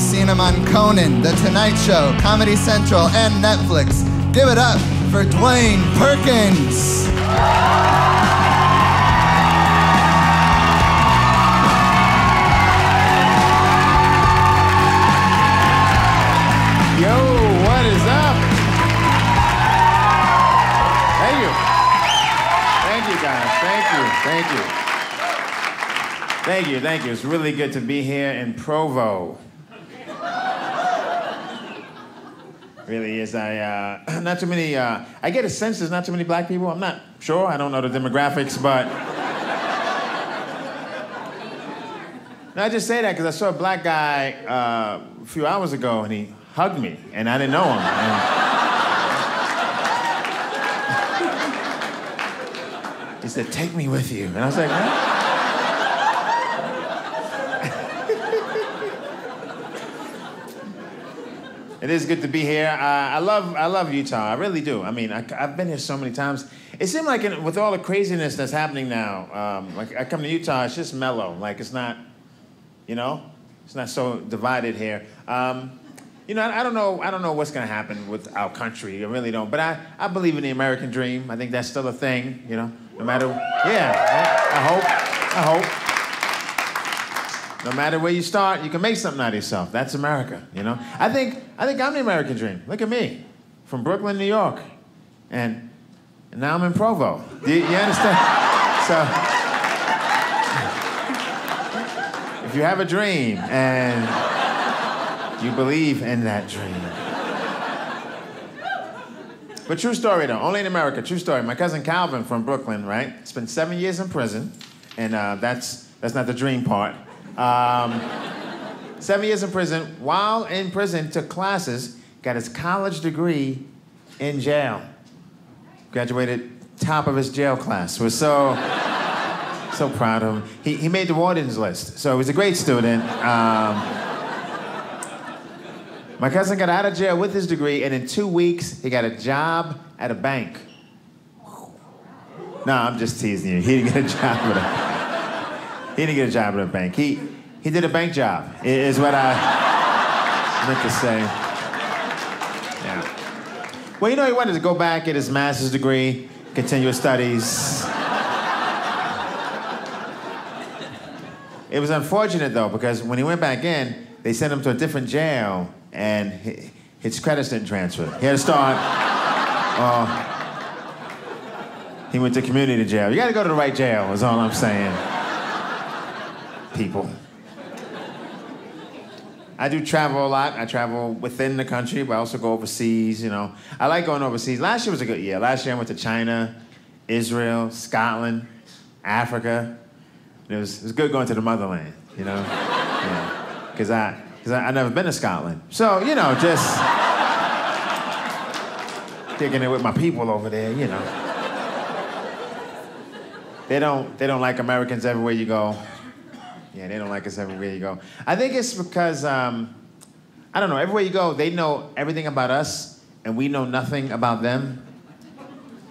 seen him on Conan, The Tonight Show, Comedy Central, and Netflix. Give it up for Dwayne Perkins. Yo, what is up? Thank you. Thank you, guys. Thank you. It's really good to be here in Provo. Really is. Not too many, I get a sense there's not too many black people. I'm not sure. I don't know the demographics, but. No, I just say that because I saw a black guy a few hours ago and he hugged me and I didn't know him. And he said, "Take me with you." And I was like, "Huh?" It is good to be here. I love Utah. I really do. I mean, I've been here so many times. It seems like with all the craziness that's happening now, like I come to Utah, it's just mellow. Like it's not, it's not so divided here. I don't know what's gonna happen with our country. I really don't. But I believe in the American dream. I think that's still a thing. No matter. Yeah. I hope. No matter where you start, you can make something out of yourself. That's America, I think I'm the American dream. Look at me, from Brooklyn, New York, and now I'm in Provo. You understand? So, if you have a dream and you believe in that dream. But true story though, only in America. True story. My cousin Calvin from Brooklyn, right? Spent 7 years in prison, and that's not the dream part. 7 years in prison. While in prison, took classes, got his college degree in jail. Graduated top of his jail class. Was so proud of him. He made the warden's list, so he was a great student. My cousin got out of jail with his degree, and in 2 weeks, he got a job at a bank. No, I'm just teasing you. He didn't get a job at a bank. He did a bank job, is what I meant to say. Yeah. Well, he wanted to go back, get his master's degree, continue his studies. It was unfortunate, though, because when he went back in, they sent him to a different jail, and his credits didn't transfer. He had to start. He went to community jail. You got to go to the right jail, is all I'm saying. People. I do travel a lot. I travel within the country, but I also go overseas, I like going overseas. Last year was a good year. Last year I went to China, Israel, Scotland, Africa. It was good going to the motherland, Yeah. Because I've never been to Scotland. So, just kicking it with my people over there, They don't like Americans everywhere you go. Yeah, they don't like us everywhere you go. I think it's because, I don't know, everywhere you go, they know everything about us, and we know nothing about them.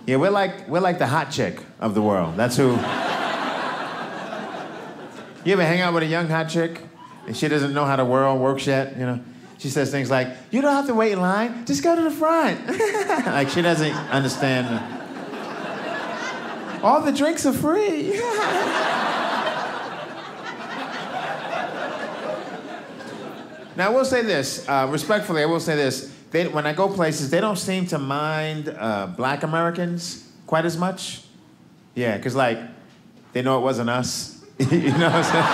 Yeah, we're like the hot chick of the world. That's who. You ever hang out with a young hot chick, and she doesn't know how the world works yet, She says things like, "You don't have to wait in line, just go to the front." Like she doesn't understand. All the drinks are free. Now, I will say this, respectfully, I will say this. When I go places, they don't seem to mind black Americans quite as much. Yeah, because, they know it wasn't us. You know what I'm saying?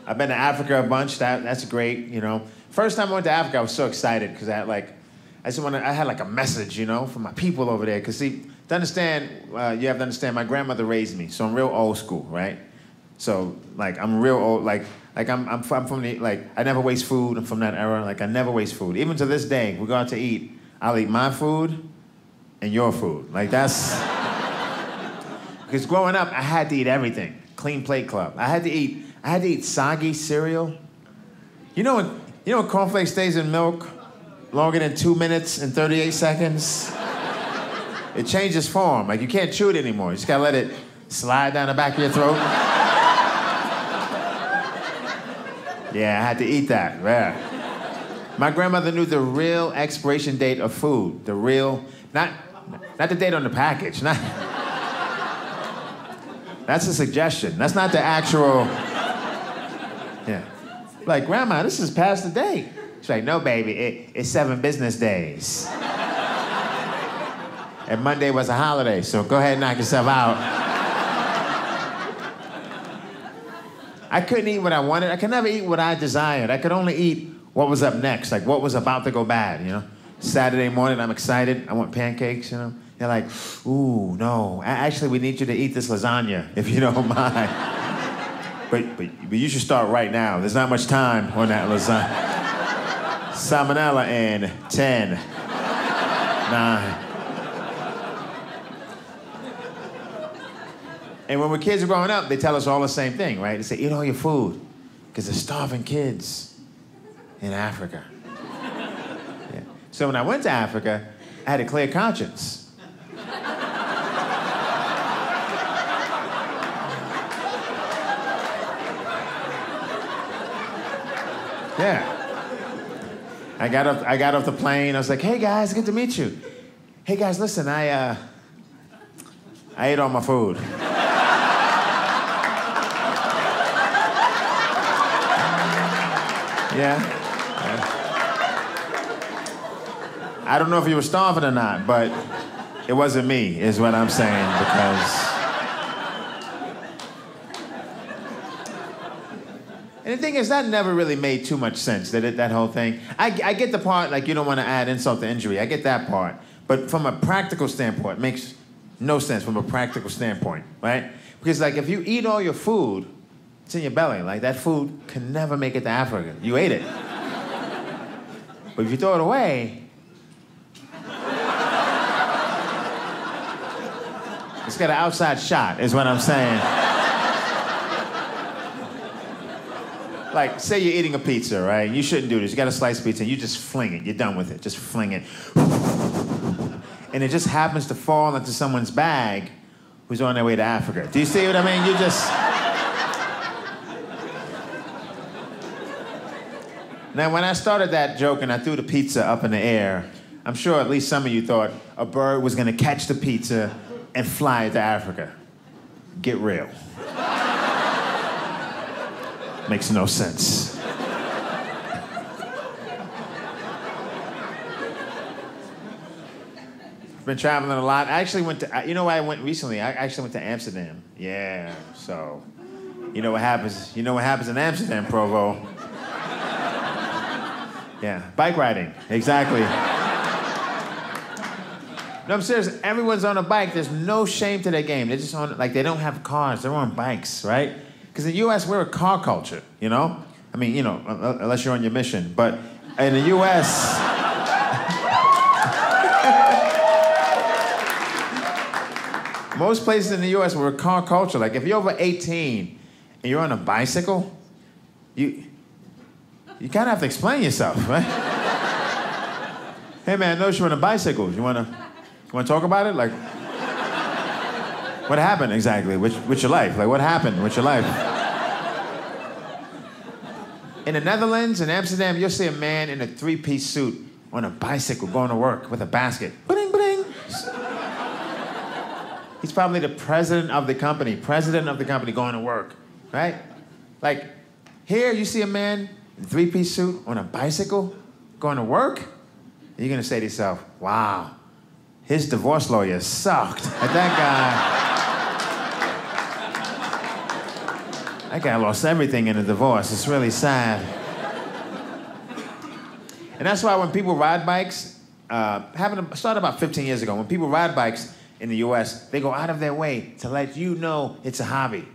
I've been to Africa a bunch. That's great, First time I went to Africa, I was so excited because I had a message, for my people over there. Because see, to understand, you have to understand, my grandmother raised me, so I'm real old school, right? So I'm real old, I'm from the, I never waste food. I'm from that era. I never waste food. Even to this day, we go out to eat, I'll eat my food and your food. Because growing up, I had to eat everything. Clean Plate Club. I had to eat soggy cereal. You know when cornflakes stays in milk longer than 2 minutes and 38 seconds? It changes form. You can't chew it anymore. You just gotta let it slide down the back of your throat. Yeah, I had to eat that. Yeah. My grandmother knew the real expiration date of food. The real, not the date on the package. That's a suggestion. That's not the actual. Yeah. Like, Grandma, this is past the date. She's like, no, baby, it's 7 business days. And Monday was a holiday, so go ahead and knock yourself out. I couldn't eat what I wanted. I could never eat what I desired. I could only eat what was up next, like what was about to go bad, you know? Saturday morning, I'm excited. I want pancakes, you know? They're like, ooh, no. Actually, we need you to eat this lasagna, if you don't mind. But you should start right now. There's not much time on that lasagna. Salmonella in 10, 9. And when we're kids growing up, they tell us all the same thing, right? They say, eat all your food, because they're starving kids in Africa. Yeah. So when I went to Africa, I had a clear conscience. Yeah. I got off the plane. I was like, hey guys, good to meet you. Hey guys, listen, I ate all my food. Yeah. I don't know if you were starving or not, but it wasn't me, is what I'm saying, because. And the thing is, that never really made too much sense, that whole thing. I get the part, like, you don't want to add insult to injury. I get that part. But from a practical standpoint, it makes no sense from a practical standpoint, right? Because, like, if you eat all your food, it's in your belly. Like, that food can never make it to Africa. You ate it. But if you throw it away, it's got an outside shot, is what I'm saying. Like, say you're eating a pizza, right? You shouldn't do this. You got a slice of pizza, and you just fling it. You're done with it. Just fling it. And it just happens to fall into someone's bag who's on their way to Africa. Do you see what I mean? You just... Now, when I started that joke and I threw the pizza up in the air, I'm sure at least some of you thought a bird was gonna catch the pizza and fly it to Africa. Get real. Makes no sense. Been traveling a lot. I actually went to, you know where I went recently? I actually went to Amsterdam. Yeah, so, you know what happens in Amsterdam, Provo. Yeah, bike riding, exactly. No, I'm serious. Everyone's on a bike. There's no shame to their game. They're just on, like, they don't have cars. They're on bikes, right? Because in the U.S., we're a car culture, you know? I mean, you know, unless you're on your mission. But in the U.S., most places in the U.S., we're a car culture. Like, if you're over 18 and you're on a bicycle, you kind of have to explain yourself, right? Hey, man, I noticed you're on a bicycle. You want to talk about it? Like, what happened exactly with your life? Like, what happened with your life? In the Netherlands, in Amsterdam, you'll see a man in a 3-piece suit on a bicycle going to work with a basket. Bling, bling. He's probably the president of the company going to work, right? Like, here you see a man in a 3-piece suit on a bicycle going to work, and you're going to say to yourself, wow, his divorce lawyer sucked. Like, that guy lost everything in a divorce. It's really sad. And that's why when people ride bikes, started about 15 years ago, when people ride bikes in the US, they go out of their way to let you know it's a hobby.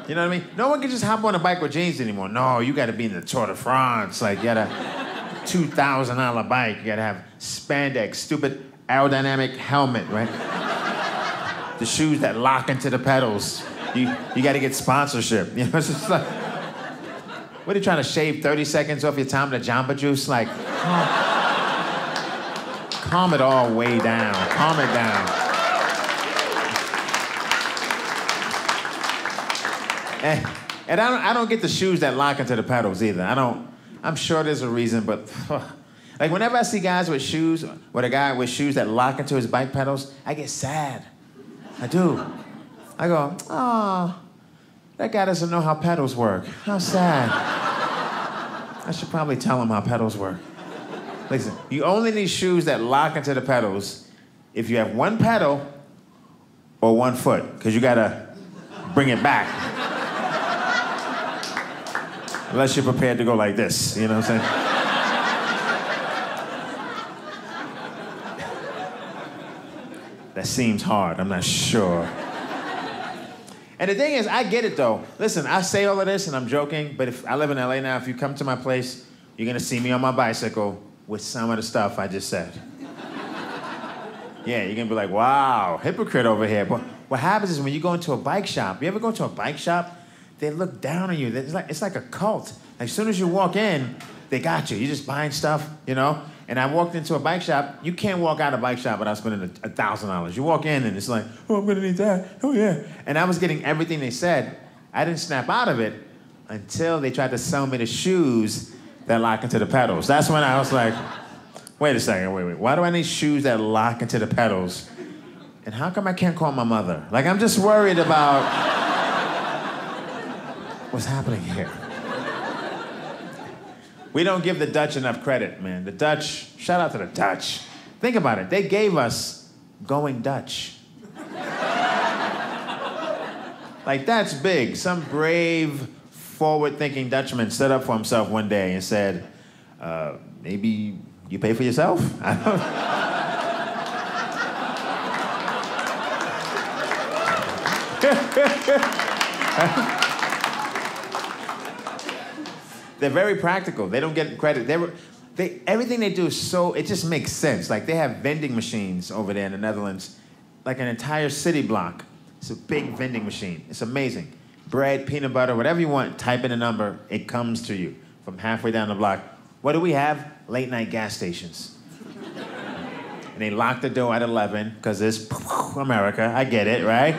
You know what I mean? No one can just hop on a bike with jeans anymore. No, you gotta be in the Tour de France. Like, you got a $2,000 bike. You gotta have spandex, stupid aerodynamic helmet, right? The shoes that lock into the pedals. You gotta get sponsorship. You know, it's just like, what are you trying to shave 30 seconds off your time to Jamba Juice? Like, calm it all way down. Calm it down. And I don't get the shoes that lock into the pedals either. I'm sure there's a reason, but like whenever I see guys with shoes, with a guy with shoes that lock into his bike pedals, I get sad. I do. I go, oh, that guy doesn't know how pedals work. How sad. I should probably tell him how pedals work. Listen, you only need shoes that lock into the pedals if you have one pedal or one foot, because you gotta bring it back. Unless you're prepared to go like this, you know what I'm saying? That seems hard, I'm not sure. And the thing is, I get it though. Listen, I say all of this and I'm joking, but if I live in LA now, if you come to my place, you're gonna see me on my bicycle with some of the stuff I just said. Yeah, you're gonna be like, wow, hypocrite over here. But what happens is when you go into a bike shop, you ever go to a bike shop? They look down on you. It's like a cult. As soon as you walk in, they got you. You're just buying stuff, you know? And I walked into a bike shop. You can't walk out of a bike shop without spending $1,000. You walk in and it's like, oh, I'm gonna need that. Oh, yeah. And I was getting everything they said. I didn't snap out of it until they tried to sell me the shoes that lock into the pedals. That's when I was like, wait a second, wait. Why do I need shoes that lock into the pedals? And how come I can't call my mother? Like, I'm just worried about what's happening here. We don't give the Dutch enough credit, man. The Dutch, shout out to the Dutch. Think about it. They gave us Going Dutch. Like, that's big. Some brave, forward-thinking Dutchman stood up for himself one day and said, maybe you pay for yourself? I don't... They're very practical. They don't get credit. Everything they do is so, it just makes sense. Like, they have vending machines over there in the Netherlands, like an entire city block. It's a big vending machine. It's amazing. Bread, peanut butter, whatever you want, type in a number, it comes to you from halfway down the block. What do we have? Late night gas stations. And they lock the door at 11, because it's America. I get it, right?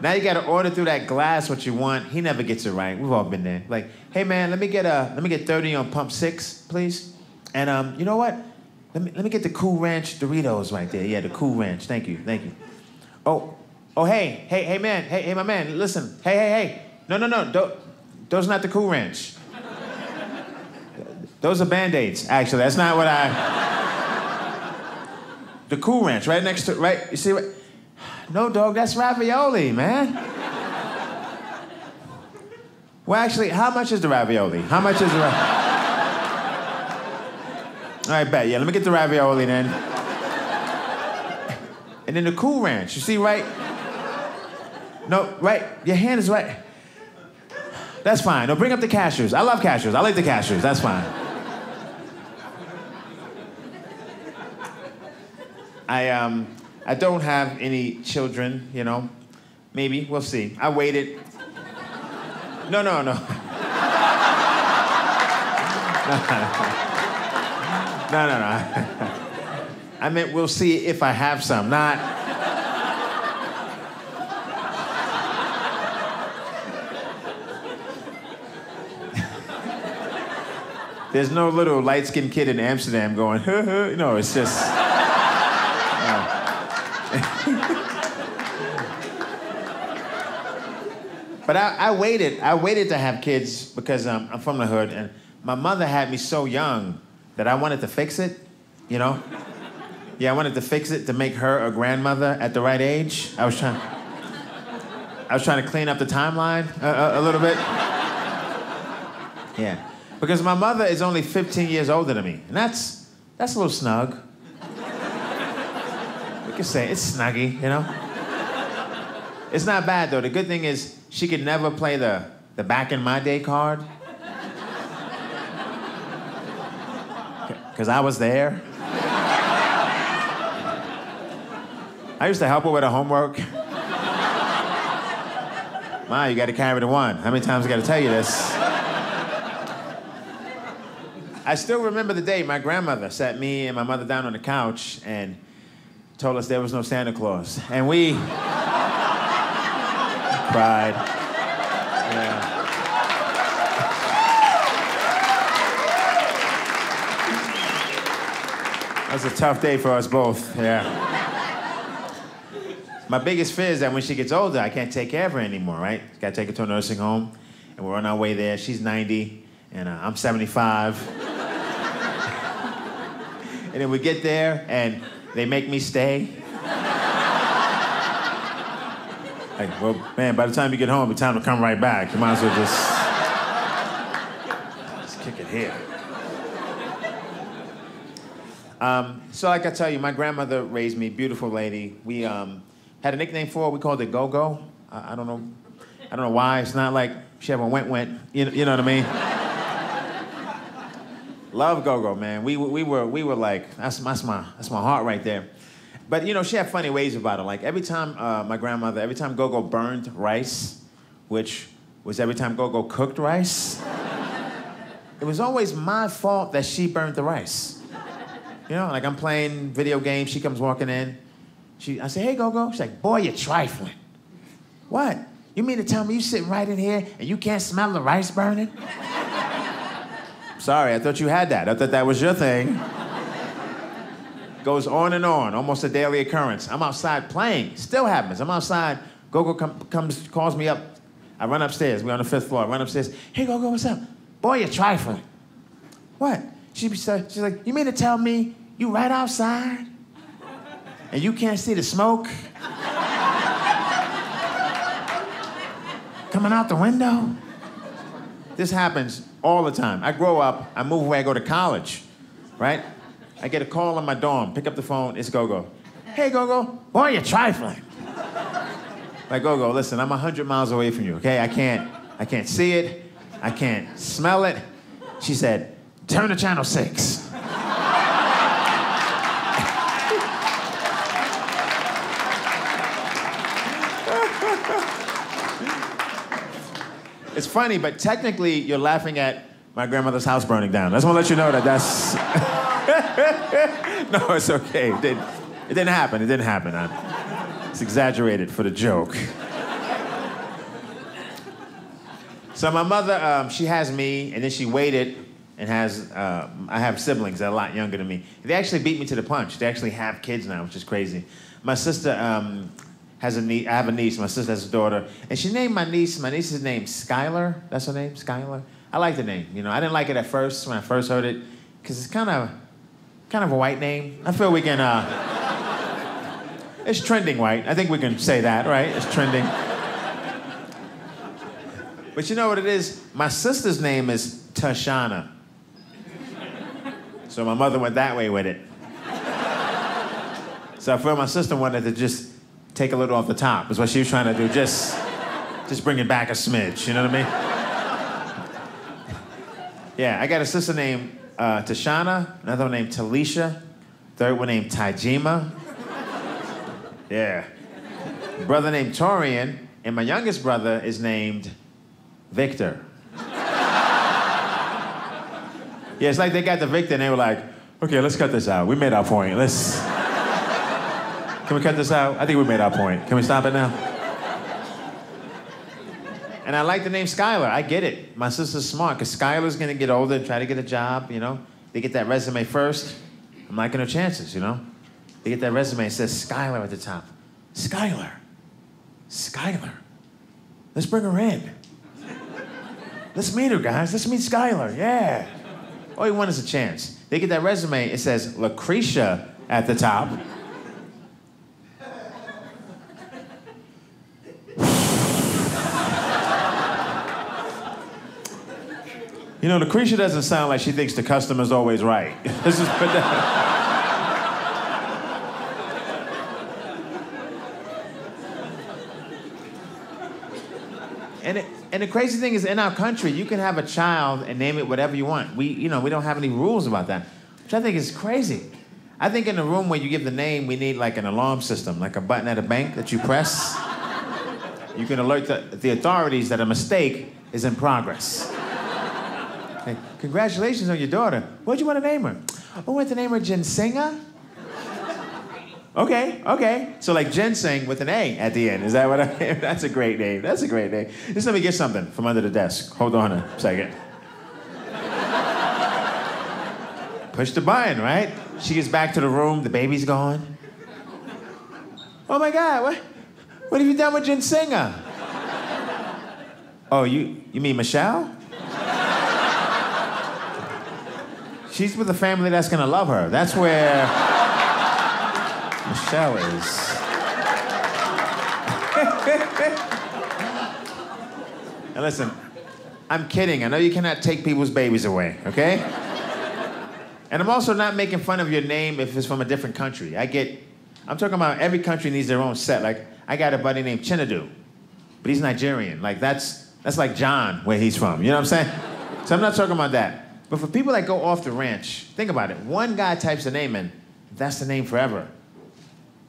Now you gotta order through that glass what you want. He never gets it right. We've all been there. Like, hey man, let me get 30 on pump 6, please. And you know what? Let me get the Cool Ranch Doritos right there. Yeah, the Cool Ranch. Thank you. Oh, hey man, hey my man, listen. Hey. No. Those are not the Cool Ranch. Those are Band-Aids, actually. That's not what The Cool Ranch, right next to, right? You see what? No, dog, that's ravioli, man. Well, actually, how much is the ravioli? How much is the ravioli? All right, bet. Yeah, let me get the ravioli then. And then the Cool Ranch. You see, right? No, right? Your hand is right. That's fine. No, bring up the cashews. I love cashews. I like the cashews. That's fine. I don't have any children, you know. Maybe, we'll see. I waited. No. No. I meant we'll see if I have some, not... There's no little light-skinned kid in Amsterdam going, no, it's just... But I waited to have kids because I'm from the hood, and my mother had me so young that I wanted to fix it, you know? Yeah, I wanted to fix it to make her a grandmother at the right age. I was trying to clean up the timeline a little bit. Yeah, because my mother is only 15 years older than me, and that's a little snug. We can say it's snuggy, you know? It's not bad, though. The good thing is she could never play the back in my day card. Because I was there. I used to help her with her homework. Ma, you got to carry the one. How many times I got to tell you this? I still remember the day my grandmother sat me and my mother down on the couch and told us there was no Santa Claus. And we cried. That was a tough day for us both, yeah. My biggest fear is that when she gets older, I can't take care of her anymore, right? Gotta take her to a nursing home, and we're on our way there. She's 90, and I'm 75. And then we get there, and they make me stay. Like, well, man, by the time you get home, it's time to come right back. You might as well just kick it here. So like I tell you, my grandmother raised me, beautiful lady. We had a nickname for her. We called it Go-Go. I don't know why. It's not like she ever went. You know what I mean? Love Go-Go, man. We were like, that's my heart right there. But you know, she had funny ways about it. Like every time every time Go-Go burned rice, which was every time Go-Go cooked rice, it was always my fault that she burned the rice. You know, like I'm playing video games, she comes walking in. I say, hey, Go-Go. She's like, boy, you're trifling. What? You mean to tell me you sitting right in here and you can't smell the rice burning? Sorry, I thought you had that. I thought that was your thing. Goes on and on, almost a daily occurrence. I'm outside playing, still happens. I'm outside, Go-Go comes, calls me up. I run upstairs, we're on the 5th floor. I run upstairs, hey, Go-Go, what's up? Boy, you're trifling. What? She's like, you mean to tell me you right outside and you can't see the smoke coming out the window? This happens all the time. I grow up, I move away, I go to college, right? I get a call on my dorm, pick up the phone, it's Go-Go. Hey, Go-Go, boy, you're trifling. Like, Go-Go, listen, I'm 100 miles away from you, okay? I can't see it, I can't smell it. She said, turn to channel 6. It's funny, but technically you're laughing at my grandmother's house burning down. I just want to let you know that's... No, it's okay. It didn't happen. It didn't happen. It's exaggerated for the joke. So my mother, she has me, and then she waited and has, I have siblings that are a lot younger than me. They actually beat me to the punch. They actually have kids now, which is crazy. My sister has a niece, I have a niece, my sister has a daughter, and she named my niece's name Skylar. That's her name, Skylar. I like the name, you know. I didn't like it at first when I first heard it, because it's kind of a white name. I feel we can, it's trending white. I think we can say that, right? It's trending. But you know what it is? My sister's name is Tashana. So my mother went that way with it. So I feel my sister wanted to just take a little off the top, is what she was trying to do. Just bring it back a smidge, you know what I mean? Yeah, I got a sister named Tashana, another one named Talisha, third one named Tajima. Yeah. Brother named Torian, and my youngest brother is named Victor. Yeah, it's like they got the Victor and they were like, okay, let's cut this out. We made our point. Can we cut this out? I think we made our point. Can we stop it now? And I like the name Skylar. I get it. My sister's smart, because Skylar's gonna get older and try to get a job, you know? They get that resume first. I'm liking her chances, you know? They get that resume, it says Skylar at the top. Skylar. Let's bring her in. Let's meet her, guys. Let's meet Skylar, yeah. All you want is a chance. They get that resume, it says Lucretia at the top. You know, Lucretia doesn't sound like she thinks the customer's always right. Let's just put that. And the crazy thing is, in our country, you can have a child and name it whatever you want. We don't have any rules about that, which I think is crazy. I think in the room where you give the name, we need like an alarm system, like a button at a bank that you press. You can alert the authorities that a mistake is in progress. Hey, congratulations on your daughter. What'd you want to name her? I want to name her Jensenga. Okay, okay. So like ginseng with an A at the end. Is that what I mean? That's a great name. That's a great name. Just let me get something from under the desk. Hold on a second. Push the button, right? She gets back to the room. The baby's gone. Oh my God, what have you done with Ginsenga? Oh, you mean Michelle? She's with a family that's gonna love her. That's where Michelle is. And listen, I'm kidding. I know you cannot take people's babies away, okay? And I'm also not making fun of your name if it's from a different country. I'm talking about every country needs their own set. Like, I got a buddy named Chinadu, but he's Nigerian. Like, that's like John, where he's from. You know what I'm saying? So I'm not talking about that. But for people that go off the ranch, think about it. One guy types a name in, that's the name forever.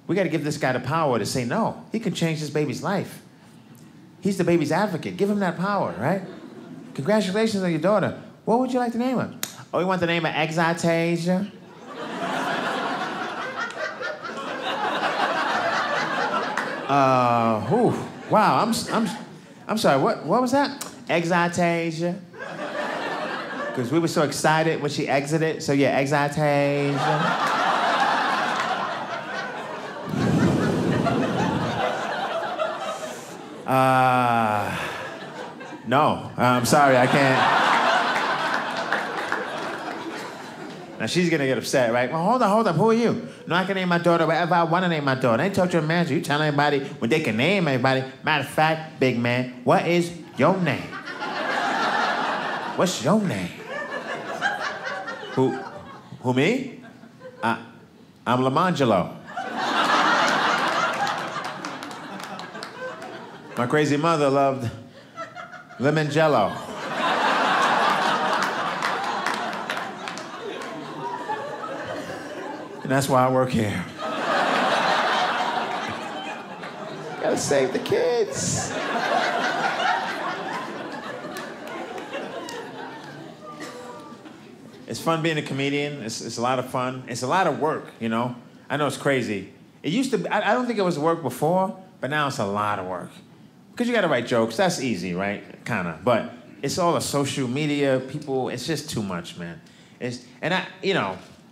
We got to give this guy the power to say no. He can change this baby's life. He's the baby's advocate. Give him that power, right? Congratulations on your daughter. What would you like to name her? Oh, you want the name of Exitasia? Wow, I'm sorry, what was that? Exitasia? Because we were so excited when she exited, so yeah, Exitasia. No, I'm sorry, I can't. Now she's gonna get upset, right? Well, hold on, who are you? No, I can name my daughter whatever I wanna name my daughter. I ain't talk to a manager, you telling anybody when they can name anybody. Matter of fact, big man, what is your name? What's your name? Who me? I'm Lamangelo. My crazy mother loved lemon jello. And that's why I work here. Gotta save the kids. It's fun being a comedian. It's a lot of fun. It's a lot of work, you know? I know it's crazy. It used to be, I don't think it was work before, but now it's a lot of work. Because you gotta write jokes, that's easy, right? Kinda, but it's all the social media, people, it's just too much, man.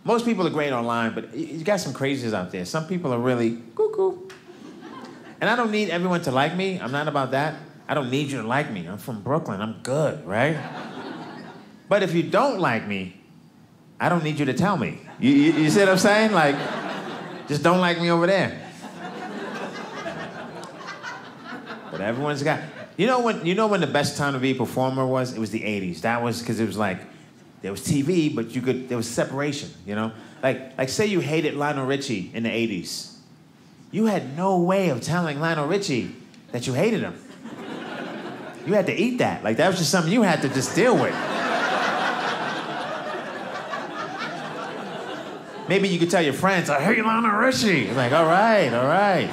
Most people are great online, but you got some crazies out there. Some people are really cuckoo. And I don't need everyone to like me. I'm not about that. I don't need you to like me. I'm from Brooklyn, I'm good, right? But if you don't like me, I don't need you to tell me. You see what I'm saying? Like, just don't like me over there. But everyone's got... You know when the best time to be a performer was? It was the 80s. That was because it was like, there was TV, but there was separation, you know? Like say you hated Lionel Richie in the 80s. You had no way of telling Lionel Richie that you hated him. You had to eat that. Like, that was just something you had to just deal with. Maybe you could tell your friends, I hate Lionel Richie. Like, all right.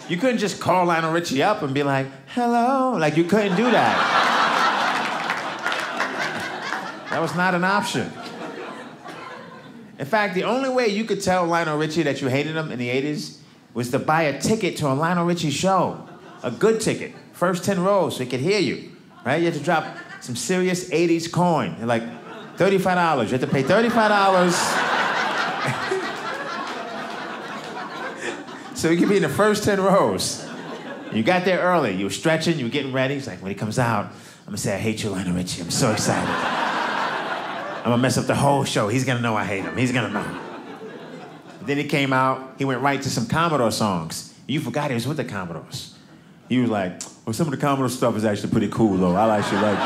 You couldn't just call Lionel Richie up and be like, hello. Like, you couldn't do that. That was not an option. In fact, the only way you could tell Lionel Richie that you hated him in the 80s was to buy a ticket to a Lionel Richie show. A good ticket. First 10 rows so he could hear you. Right? You had to drop some serious 80s coin. Like, $35. You had to pay $35 so you could be in the first 10 rows. You got there early. You were stretching. You were getting ready. He's like, when he comes out, I'm going to say, I hate you, Lionel Richie. I'm so excited. I'm going to mess up the whole show. He's going to know I hate him. He's going to know. But then he came out. He went right to some Commodore songs. You forgot he was with the Commodores. He was like, well, some of the Commodore stuff is actually pretty cool, though. I actually like...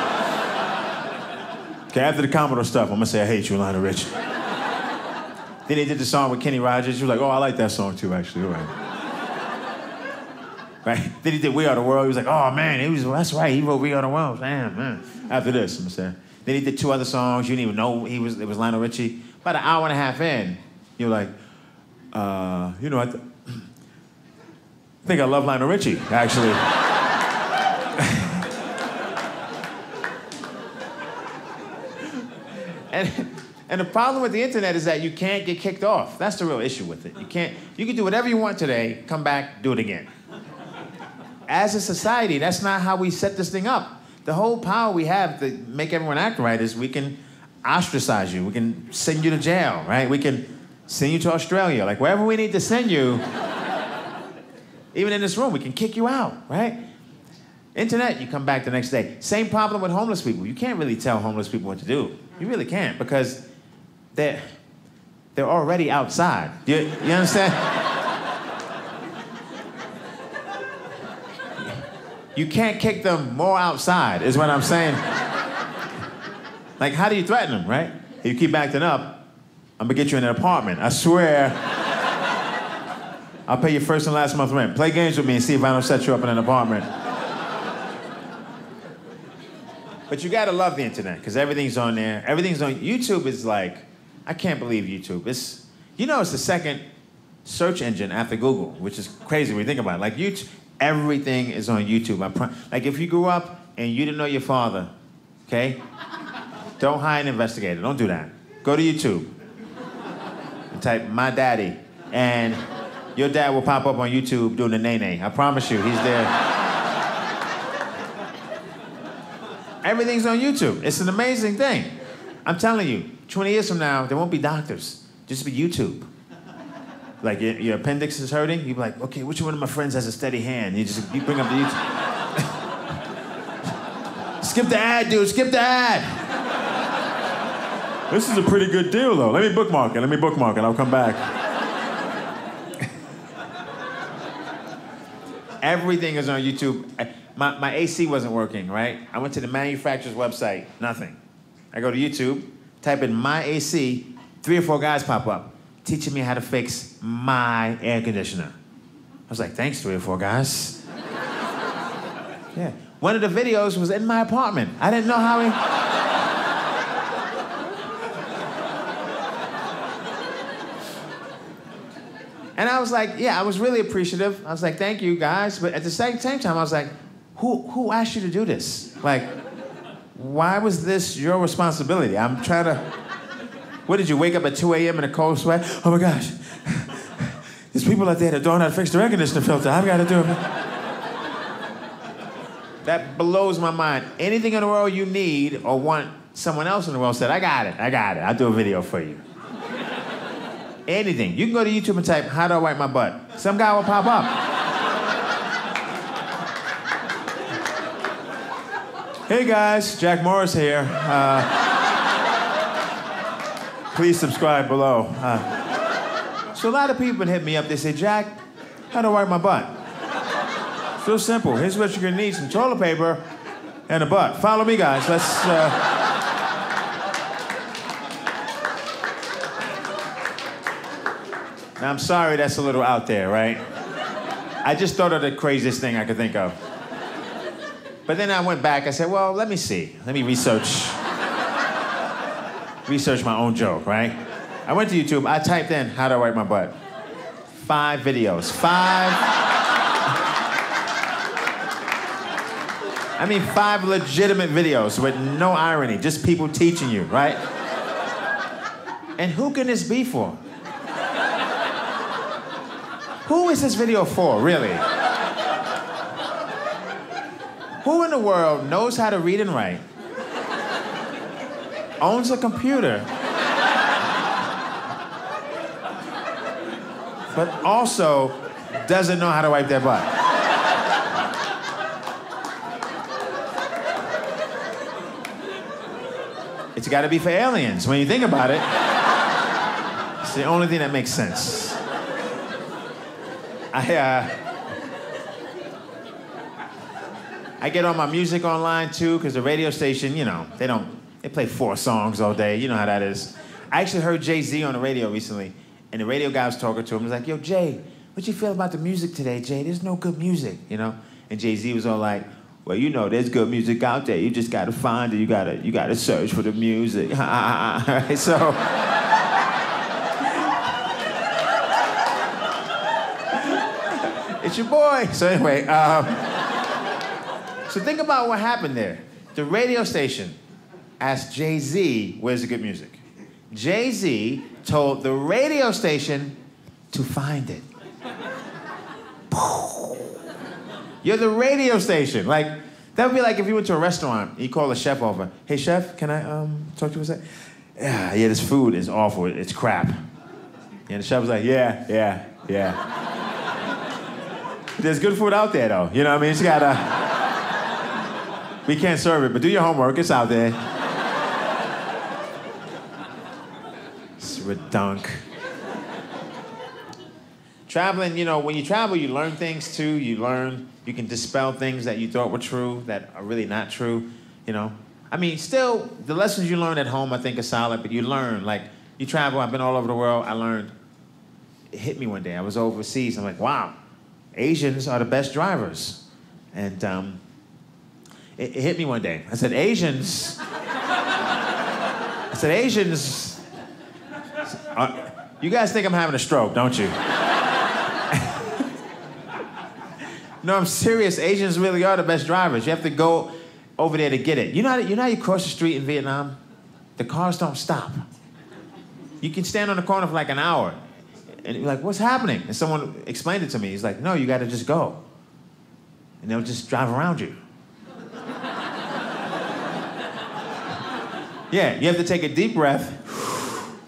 Okay, after the Commodore stuff, I'm gonna say I hate you, Lionel Richie. Then he did the song with Kenny Rogers. You were like, oh, I like that song too, actually. All right. Right? Then he did We Are the World. He was like, oh man, that's right. He wrote We Are the World. Damn, man. After this, I'm gonna say. Then he did 2 other songs. You didn't even know it was Lionel Richie. About an hour and a half in, you're like, I think I love Lionel Richie, actually. And the problem with the internet is that you can't get kicked off. That's the real issue with it. You can do whatever you want today, come back, do it again. As a society, that's not how we set this thing up. The whole power we have to make everyone act right is we can ostracize you. We can send you to jail, right? We can send you to Australia. Like, wherever we need to send you, even in this room, we can kick you out, right? Internet, you come back the next day. Same problem with homeless people. You can't really tell homeless people what to do. You really can't, because they're already outside. You understand? You can't kick them more outside, is what I'm saying. Like, how do you threaten them, right? If you keep acting up, I'm gonna get you in an apartment. I swear, I'll pay your first and last month's rent. Play games with me and see if I don't set you up in an apartment. But you gotta love the internet, because everything's on there. Everything's on. YouTube is like, I can't believe YouTube. It's the second search engine after Google, which is crazy when you think about it. Like, YouTube, everything is on YouTube. Like, if you grew up and you didn't know your father, okay? Don't hire an investigator. Don't do that. Go to YouTube and type "my daddy," and your dad will pop up on YouTube doing the nay-nay. I promise you, he's there. Everything's on YouTube. It's an amazing thing. I'm telling you, 20 years from now, there won't be doctors. Just be YouTube. Like, your appendix is hurting, you'd be like, okay, which one of my friends has a steady hand? You bring up the YouTube. Skip the ad, dude, skip the ad. This is a pretty good deal, though. Let me bookmark it, I'll come back. Everything is on YouTube. My AC wasn't working, right? I went to the manufacturer's website, nothing. I go to YouTube, type in "my AC," 3 or 4 guys pop up, teaching me how to fix my air conditioner. I was like, thanks, 3 or 4 guys. Yeah. One of the videos was in my apartment. I didn't know how he... And I was like, yeah, I was really appreciative. I was like, thank you, guys. But at the same time, I was like, who asked you to do this? Like, why was this your responsibility? I'm trying to... What, did you wake up at 2 a.m. in a cold sweat? Oh my gosh, there's people out there that don't know how to fix the air conditioner filter. I've got to do it. That blows my mind. Anything in the world you need or want, someone else in the world said, I got it. I'll do a video for you. Anything. You can go to YouTube and type, "how do I wipe my butt?" Some guy will pop up. Hey guys, Jack Morris here. Please subscribe below. So a lot of people hit me up. They say, "Jack, how do I wipe my butt?" It's real simple. Here's what you're gonna need: some toilet paper and a butt. Follow me, guys. Let's. Now, I'm sorry that's a little out there, right? I just thought of the craziest thing I could think of. But then I went back. I said, well, let me see. Let me research my own joke, right? I went to YouTube. I typed in, "how do I wipe my butt?" 5 videos. 5. 5 legitimate videos with no irony. Just people teaching you, right? And who can this be for? Who is this video for, really? Who in the world knows how to read and write, owns a computer, but also doesn't know how to wipe their butt? It's got to be for aliens. When you think about it, it's the only thing that makes sense. I get all my music online too, because the radio station, they play 4 songs all day. You know how that is. I actually heard Jay-Z on the radio recently, and the radio guy was talking to him. He was like, "Yo, Jay, what you feel about the music today, Jay? There's no good music, And Jay-Z was all like, "Well, there's good music out there. You just gotta find it. You gotta search for the music." So. It's your boy. So anyway, so think about what happened there. The radio station asked Jay-Z, "Where's the good music?" Jay-Z told the radio station to find it. You're the radio station. Like, that would be like if you went to a restaurant, you call the chef over. Hey, chef, can I talk to you for a sec? Yeah, this food is awful. It's crap. And the chef was like, yeah. There's good food out there, though. You know what I mean? You just gotta... We can't serve it, but do your homework. It's out there. It's redunk. Traveling, you know, when you travel, you learn things, too. You can dispel things that you thought were true that are really not true, you know. I mean, still, the lessons you learn at home, I think, are solid, but you learn. Like, you travel, I've been all over the world, I learned. It hit me one day. I was overseas. I'm like, wow, Asians are the best drivers. And it hit me one day. I said, Asians, you guys think I'm having a stroke, don't you? No, I'm serious. Asians really are the best drivers. You have to go over there to get it. You know how you cross the street in Vietnam? The cars don't stop. You can stand on the corner for like an hour. And you're like, what's happening? And someone explained it to me. He's like, no, you got to just go. And they'll just drive around you. Yeah, you have to take a deep breath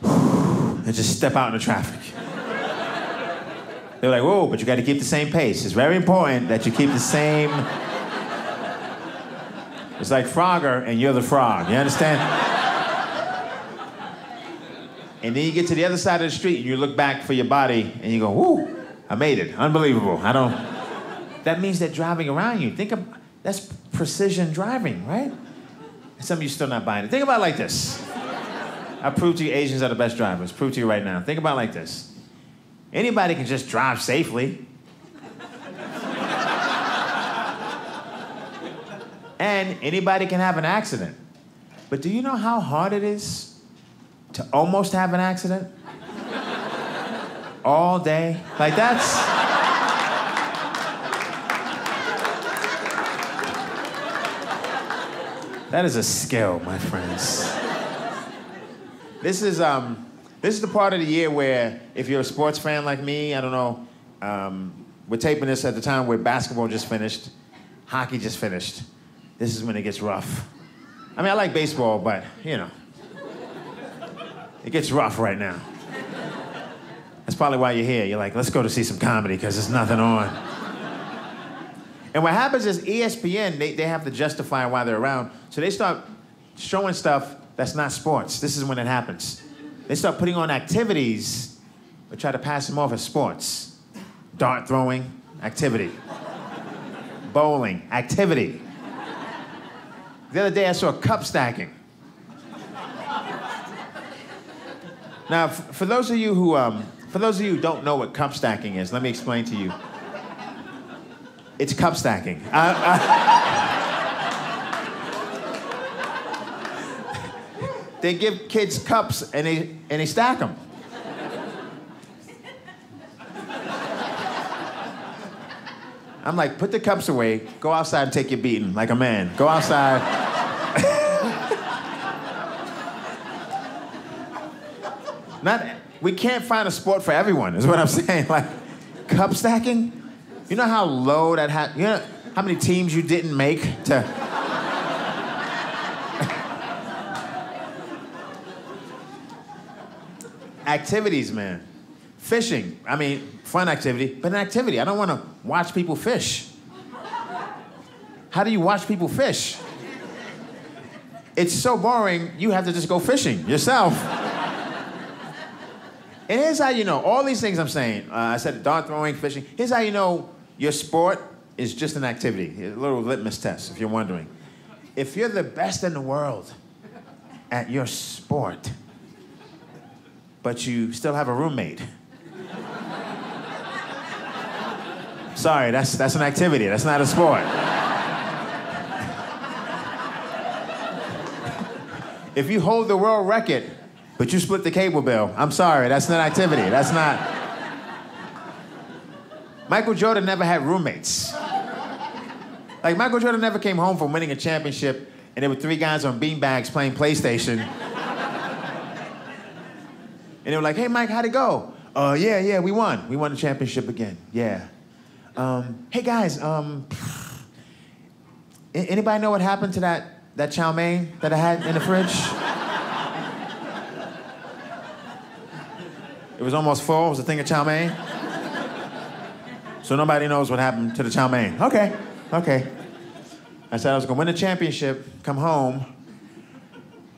and just step out in the traffic. They're like, whoa, but you got to keep the same pace. It's very important that you keep the same... It's like Frogger and you're the frog. You understand? And then you get to the other side of the street and you look back for your body and you go, whoo, I made it. Unbelievable. That means they're driving around you. That's precision driving, right? Some of you still not buying it. Think about it like this. I prove to you Asians are the best drivers. Prove to you right now. Think about it like this. Anybody can just drive safely. And anybody can have an accident. But do you know how hard it is to almost have an accident? All day? Like that's... That is a skill, my friends. This is the part of the year where, if you're a sports fan like me, I don't know, we're taping this at the time where basketball just finished, hockey just finished. This is when it gets rough. I mean, I like baseball, but, you know, it gets rough right now. That's probably why you're here. You're like, let's go to see some comedy because there's nothing on. And what happens is ESPN, they have to justify why they're around, so they start showing stuff that's not sports. This is when it happens. They start putting on activities, but try to pass them off as sports. Dart throwing, activity. Bowling, activity. The other day I saw cup stacking. Now, for those of you who don't know what cup stacking is, let me explain to you. It's cup stacking. They give kids cups and they stack them. I'm like, put the cups away, go outside and take your beating like a man. Go outside. We can't find a sport for everyone, is what I'm saying. Like, cup stacking? You know how low that you know how many teams you didn't make to... Activities, man. Fishing. I mean, fun activity, but an activity. I don't want to watch people fish. How do you watch people fish? It's so boring, you have to just go fishing yourself. And here's how you know, all these things I'm saying, I said dart throwing, fishing, here's how you know your sport is just an activity. A little litmus test, if you're wondering. If you're the best in the world at your sport, but you still have a roommate. Sorry, that's an activity, that's not a sport. If you hold the world record, but you split the cable bill, I'm sorry, that's not activity, that's not... Michael Jordan never had roommates. Like, Michael Jordan never came home from winning a championship and there were 3 guys on beanbags playing PlayStation. And they were like, hey, Mike, how'd it go? Yeah, we won. We won the championship again, yeah. Hey, guys, anybody know what happened to that chow mein that I had in the fridge? It was almost full. It was a thing of chow mein. So nobody knows what happened to the chow mein. Okay. I said I was going to win the championship, come home,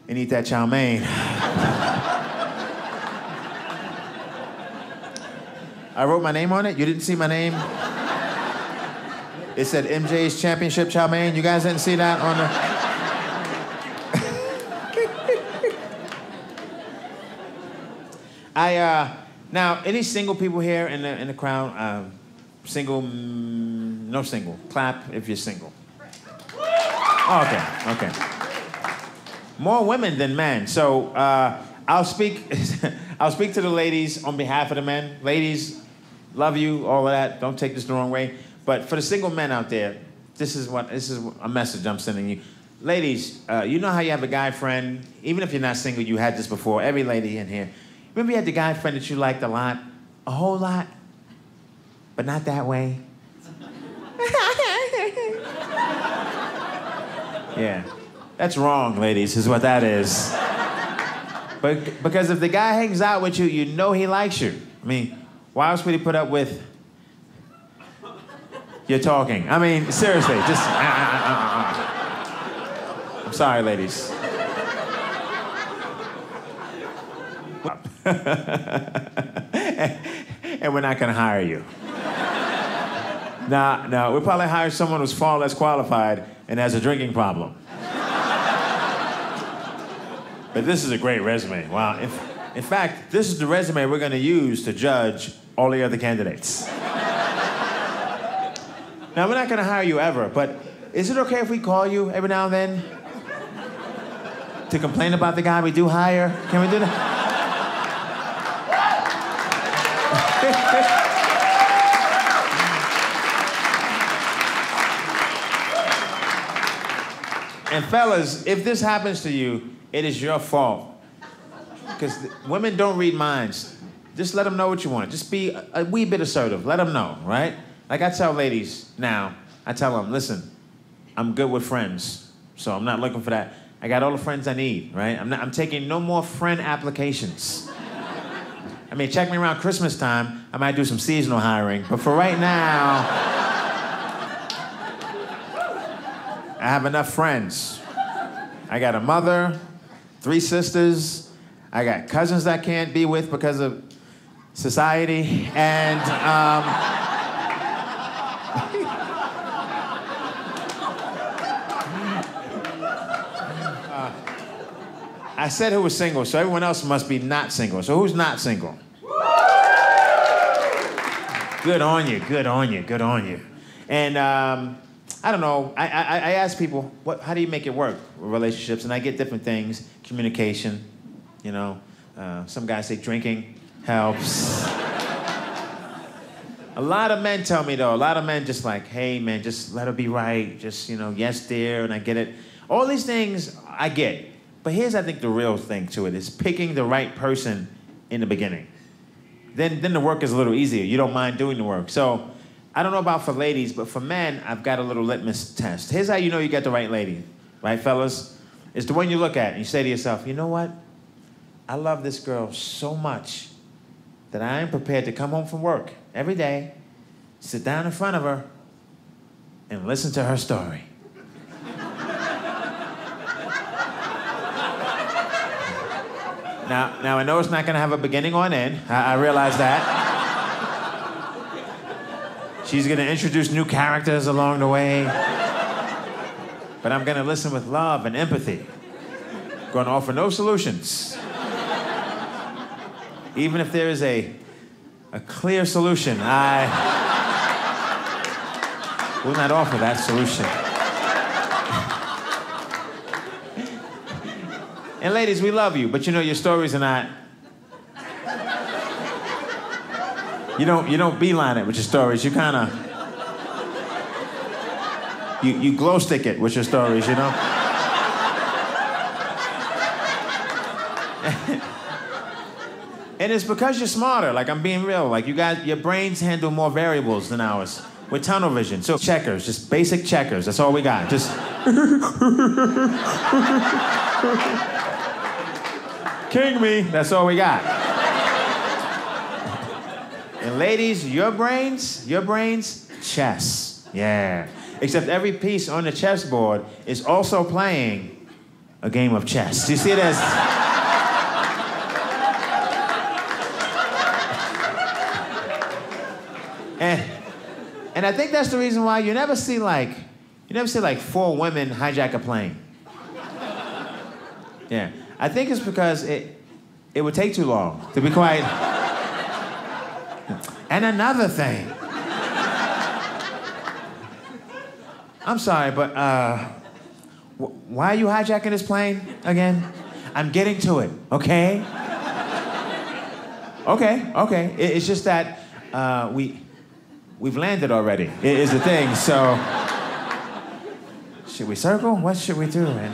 and eat that chow mein. I wrote my name on it. You didn't see my name? It said MJ's Championship Chow Mein. You guys didn't see that on the... Now, any single people here in the crowd? Single, no single. Clap if you're single. Oh, okay. More women than men. So I'll speak to the ladies on behalf of the men. Ladies, love you, all of that. Don't take this the wrong way. But for the single men out there, this is a message I'm sending you. Ladies, you know how you have a guy friend, even if you're not single, you had this before, every lady in here. Remember you had the guy friend that you liked a lot? A whole lot? But not that way? Yeah. That's wrong, ladies, is what that is. But because if the guy hangs out with you, you know he likes you. I mean, why else would he put up with you talking? I mean, seriously, just... I'm sorry, ladies. And we're not going to hire you. No, we'll probably hire someone who's far less qualified and has a drinking problem. But this is a great resume. Wow. In fact, this is the resume we're going to use to judge all the other candidates. Now, we're not going to hire you ever, but is it okay if we call you every now and then to complain about the guy we do hire? Can we do that? And fellas, if this happens to you, it is your fault. Because women don't read minds. Just let them know what you want. Just be a wee bit assertive. Let them know, right? Like I tell ladies now, I tell them, listen, I'm good with friends, so I'm not looking for that. I got all the friends I need, right? I'm taking no more friend applications. I mean, check me around Christmas time. I might do some seasonal hiring, but for right now, I have enough friends. I got a mother, 3 sisters. I got cousins I can't be with because of society, and I said who was single, so everyone else must be not single. So who's not single? Good on you, good on you, good on you. And I don't know, I ask people, how do you make it work with relationships? And I get different things, communication, you know. Some guys say drinking helps. A lot of men tell me, though, a lot of men just like, hey, man, just let her be right. Just, you know, yes, dear, and I get it. All these things I get. But here's, I think, the real thing to it is picking the right person in the beginning. Then the work is a little easier. You don't mind doing the work. So I don't know about for ladies, but for men, I've got a little litmus test. Here's how you know you got the right lady. Right, fellas? It's the one you look at and you say to yourself, you know what? I love this girl so much that I am prepared to come home from work every day, sit down in front of her, and listen to her story. Now I know it's not going to have a beginning or an end. I realize that. She's going to introduce new characters along the way. But I'm going to listen with love and empathy. Going to offer no solutions. Even if there is a clear solution, I will not offer that solution. And ladies, we love you, but you know your stories are not. You don't beeline it with your stories. You kind of you glow stick it with your stories, you know. And it's because you're smarter. Like, I'm being real. Like, your brains handle more variables than ours. With tunnel vision. So checkers, just basic checkers. That's all we got. Just king me. That's all we got. And ladies, your brains, chess. Yeah. Except every piece on the chessboard is also playing a game of chess. Do you see it as... And I think that's the reason why you never see like 4 women hijack a plane. Yeah. I think it's because it would take too long, to be quite. And another thing. I'm sorry, but why are you hijacking this plane again? I'm getting to it, okay? Okay. It's just that we've landed already, is the thing, so... Should we circle? What should we do, man?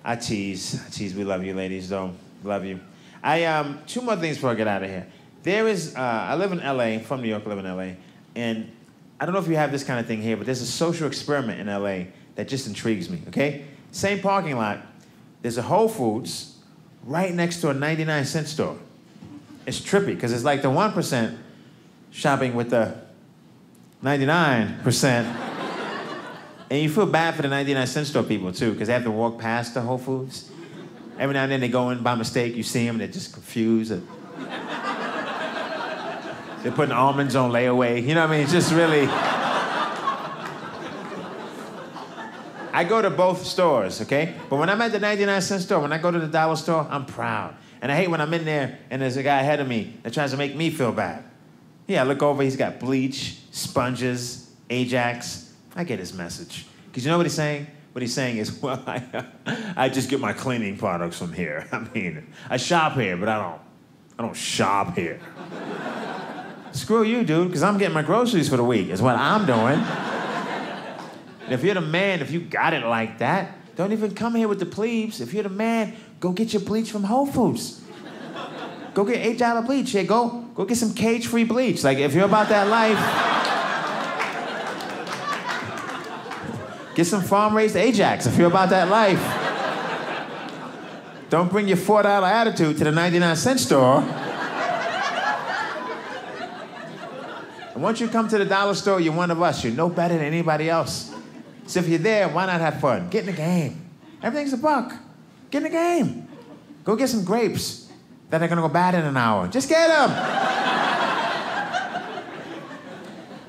I tease. We love you, ladies, though. Love you. 2 more things before I get out of here. There is, I live in LA, from New York, live in LA, and I don't know if you have this kind of thing here, but there's a social experiment in LA that just intrigues me, okay? Same parking lot, there's a Whole Foods right next to a 99-cent store. It's trippy, because it's like the 1% shopping with the 99%. And you feel bad for the 99-cent store people, too, because they have to walk past the Whole Foods. Every now and then they go in by mistake, you see them, they're just confused. They're putting almonds on layaway. You know what I mean? It's just really... I go to both stores, okay? But when I'm at the 99-cent store, when I go to the dollar store, I'm proud. And I hate when I'm in there and there's a guy ahead of me that tries to make me feel bad. Yeah, I look over, he's got bleach, sponges, Ajax. I get his message. Because you know what he's saying? What he's saying is, well, I just get my cleaning products from here. I mean, I shop here, but I don't shop here. Screw you, dude, because I'm getting my groceries for the week, is what I'm doing. And if you're the man, if you got it like that, don't even come here with the plebes. If you're the man, go get your bleach from Whole Foods. Go get $8 bleach. Here, go get some cage-free bleach. Like, if you're about that life, get some farm-raised Ajax if you're about that life. Don't bring your $4 attitude to the 99-cent store. And once you come to the dollar store, you're one of us. You're no better than anybody else. So if you're there, why not have fun? Get in the game. Everything's a buck. Get in the game. Go get some grapes that are gonna go bad in an hour. Just get them.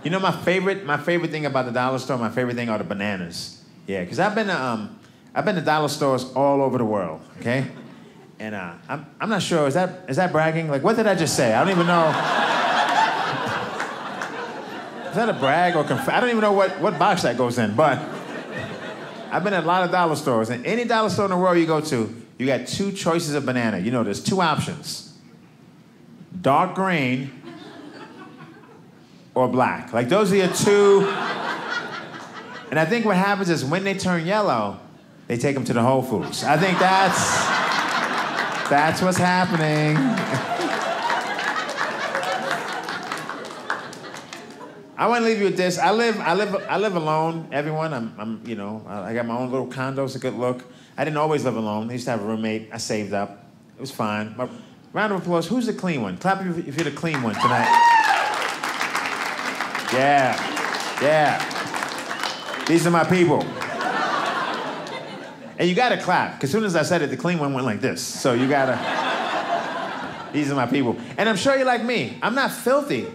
You know my favorite thing about the dollar store, my favorite thing are the bananas. Yeah, because I've been to dollar stores all over the world, okay? And I'm not sure, is that bragging? Like, what did I just say? I don't even know. Is that a brag or I don't even know what box that goes in, but I've been at a lot of dollar stores, and any dollar store in the world you go to, you got 2 choices of banana. You know, there's 2 options. Dark green or black. Like, those are your 2. And I think what happens is when they turn yellow, they take them to the Whole Foods. I think that's what's happening. I want to leave you with this. I live alone, everyone. I got my own little condo. It's a good look. I didn't always live alone. I used to have a roommate. I saved up. It was fine. But round of applause. Who's the clean one? Clap if you're the clean one tonight. Yeah. These are my people. And you gotta clap, because as soon as I said it, the clean one went like this. So you gotta. These are my people. And I'm sure you're like me. I'm not filthy.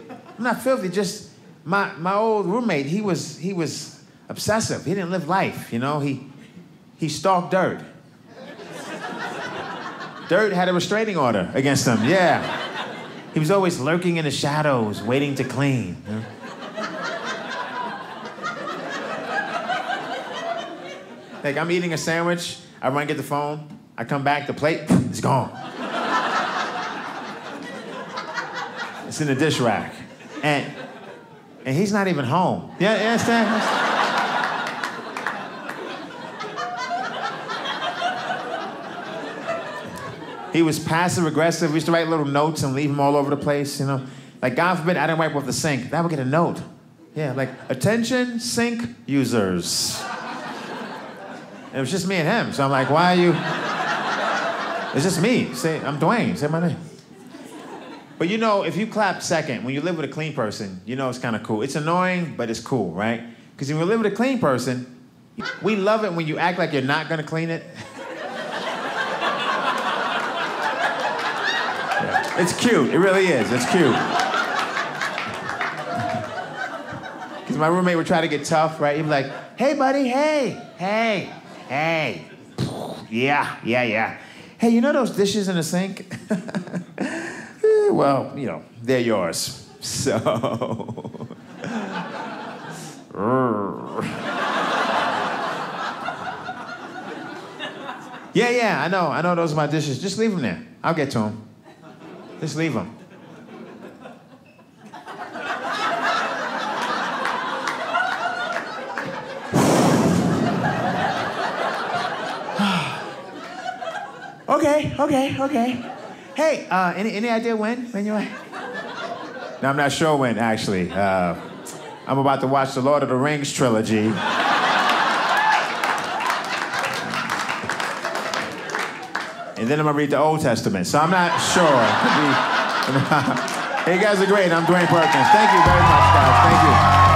Just my old roommate, he was obsessive. He didn't live life, you know? He stalked Dirt. Dirt had a restraining order against him, yeah. He was always lurking in the shadows, waiting to clean. You know? Like, I'm eating a sandwich, I run get the phone, I come back, the plate, it's gone. It's in the dish rack. And he's not even home. You understand? He was passive aggressive. We used to write little notes and leave them all over the place, you know. Like, God forbid, I didn't wipe off the sink. That would get a note. Yeah, like, attention, sink users. And it was just me and him. So I'm like, why are you... It's just me. Say, I'm Dwayne. Say my name. But you know, if you clap second, when you live with a clean person, you know it's kind of cool. It's annoying, but it's cool, right? Because when you live with a clean person, we love it when you act like you're not going to clean it. Yeah. It's cute. It really is. It's cute. Because my roommate would try to get tough, right? He'd be like, hey, buddy, hey. Yeah. Hey, you know those dishes in the sink? Well, you know, they're yours. So... Yeah, I know those are my dishes. Just leave them there. I'll get to them. Just leave them. Okay. Hey, any idea when you... No, I'm not sure when, actually. I'm about to watch the Lord of the Rings trilogy. And then I'm gonna read the Old Testament, so I'm not sure. Hey, you guys are great. I'm Dwayne Perkins. Thank you very much, guys. Thank you.